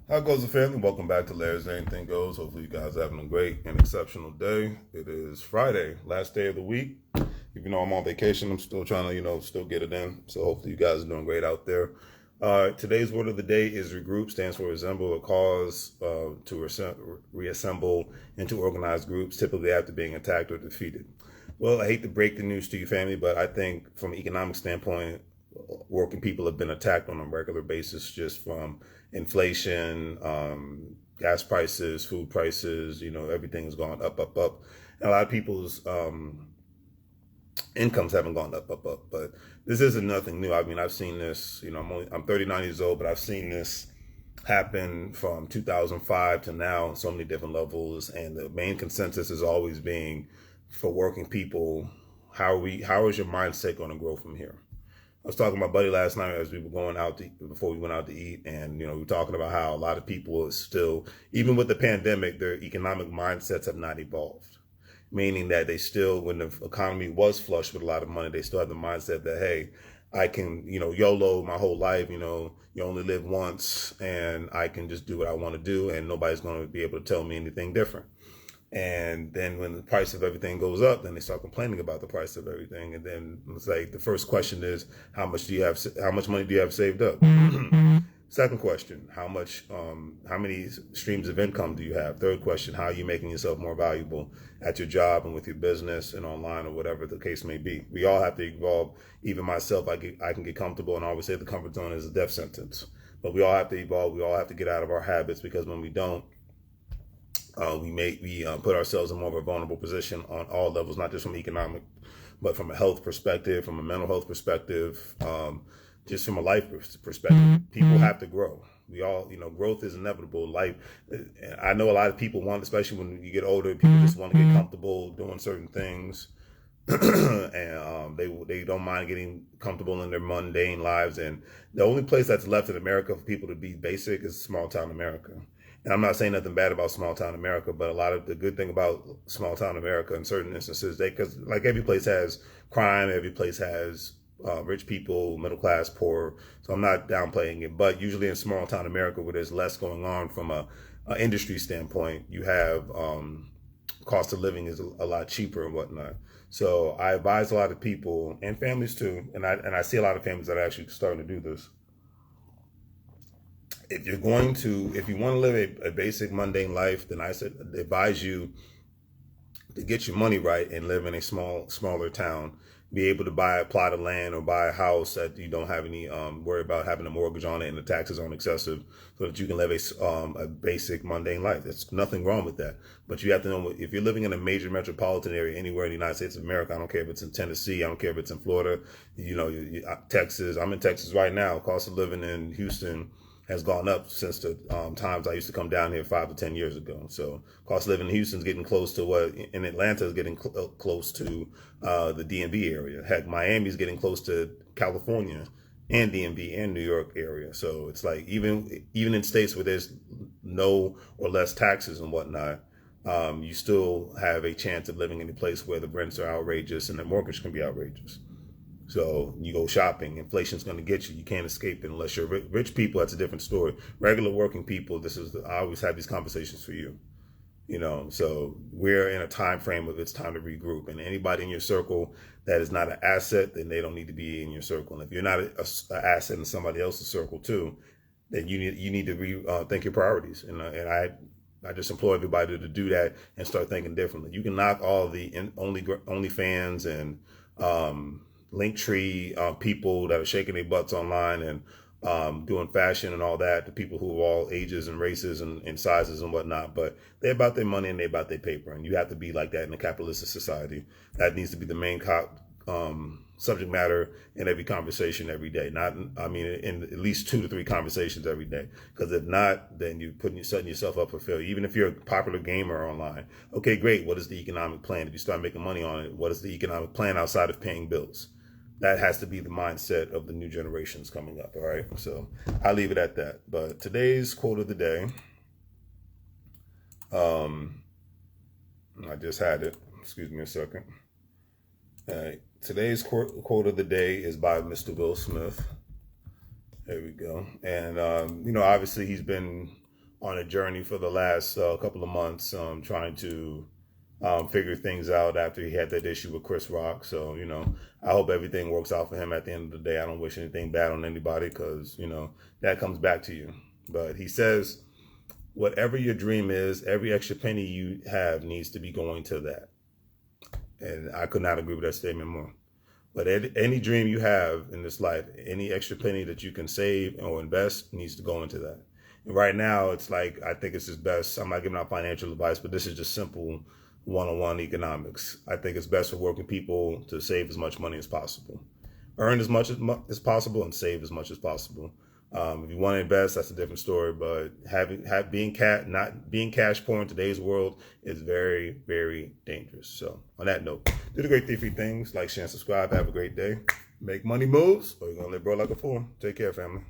How goes the family? Welcome back to Larry's Anything Goes. Hopefully you guys are having a great and exceptional day. It is Friday, last day of the week. Even though I'm on vacation, I'm still trying to, still get it in. So hopefully you guys are doing great out there. Today's word of the day is regroup. Stands for resemble a cause, to reassemble into organized groups, typically after being attacked or defeated. Well, I hate to break the news to you, family, but I think from an economic standpoint, working people have been attacked on a regular basis just from inflation, gas prices, food prices. Everything has gone up, up, up. And a lot of people's incomes haven't gone up, up, up. But this isn't nothing new. I mean, I've seen this. I'm 39 years old, but I've seen this happen from 2005 to now on so many different levels. And the main consensus is always being for working people, how is your mindset going to grow from here? I was talking to my buddy last night as we were going out before we went out to eat, and we were talking about how a lot of people is still, even with the pandemic, their economic mindsets have not evolved. Meaning that they still, when the economy was flush with a lot of money, they still have the mindset that, hey, I can, YOLO my whole life. You only live once, and I can just do what I want to do, and nobody's going to be able to tell me anything different. And then when the price of everything goes up, then they start complaining about the price of everything. And then it's like the first question is, how much money do you have saved up? Second question, how many streams of income do you have? Third question, how are you making yourself more valuable at your job and with your business and online or whatever the case may be? We all have to evolve. Even myself, I can get comfortable, and I always say the comfort zone is a death sentence. But we all have to evolve. We all have to get out of our habits, because when we don't, we put ourselves in more of a vulnerable position on all levels, not just from economic, but from a health perspective, from a mental health perspective, just from a life perspective. People have to grow. We all, growth is inevitable. Life, I know a lot of people want, especially when you get older, people just want to get comfortable doing certain things. And they don't mind getting comfortable in their mundane lives. And the only place that's left in America for people to be basic is small town America. And I'm not saying nothing bad about small town America, but a lot of the good thing about small town America in certain instances, because like every place has crime, every place has rich people, middle class, poor. So I'm not downplaying it, but usually in small town America, where there's less going on from a industry standpoint, you have cost of living is a lot cheaper and whatnot. So I advise a lot of people and families too, and I see a lot of families that are actually starting to do this. If you want to live a basic mundane life, then I said advise you to get your money right and live in a smaller town. Be able to buy a plot of land or buy a house that you don't have any worry about having a mortgage on it and the taxes aren't excessive, so that you can live a basic mundane life. There's nothing wrong with that, but you have to know, if you're living in a major metropolitan area anywhere in the United States of America, I don't care if it's in Tennessee, I don't care if it's in Florida, Texas. I'm in Texas right now. Cost of living in Houston has gone up since the times I used to come down here 5 to 10 years ago. So cost of living in Houston's getting close to what in Atlanta is getting close to the DMV area. Heck, Miami's getting close to California and DMV and New York area. So it's like even in states where there's no or less taxes and whatnot, you still have a chance of living in a place where the rents are outrageous and the mortgage can be outrageous. So you go shopping, inflation's going to get you. You can't escape it unless you're rich people. That's a different story. Regular working people, I always have these conversations for you. So we're in a time frame of it's time to regroup. And anybody in your circle that is not an asset, then they don't need to be in your circle. And if you're not an asset in somebody else's circle too, then you need to think your priorities. And I just implore everybody to do that and start thinking differently. You can knock all the OnlyFans and Linktree people that are shaking their butts online and doing fashion and all that, the people who are all ages and races and sizes and whatnot, but they're about their money and they're about their paper, and you have to be like that in a capitalistic society. That needs to be the main subject matter in every conversation every day. In at least 2 to 3 conversations every day, because if not, then you're setting yourself up for failure. Even if you're a popular gamer online, okay, great, what is the economic plan? If you start making money on it, what is the economic plan outside of paying bills? That has to be the mindset of the new generations coming up. All right. So I'll leave it at that. But today's quote of the day, I just had it. Excuse me a second. All right. Today's quote of the day is by Mr. Will Smith. There we go. And, obviously he's been on a journey for the last couple of months, trying to figure things out after he had that issue with Chris Rock. So, you know, I hope everything works out for him at the end of the day. I don't wish anything bad on anybody because, you know, that comes back to you. But he says, whatever your dream is, every extra penny you have needs to be going to that. And I could not agree with that statement more. But any dream you have in this life, any extra penny that you can save or invest needs to go into that. And right now, it's like, I think it's just best. I'm not giving out financial advice, but this is just simple one-on-one economics. I think it's best for working people to save as much money as possible. Earn as much as possible and save as much as possible. If you want to invest, that's a different story. But not being cash poor in today's world is very, very dangerous. So on that note, do the great 3 things: like, share, and subscribe. Have a great day. Make money moves, or you're gonna live broke like a fool. Take care, family.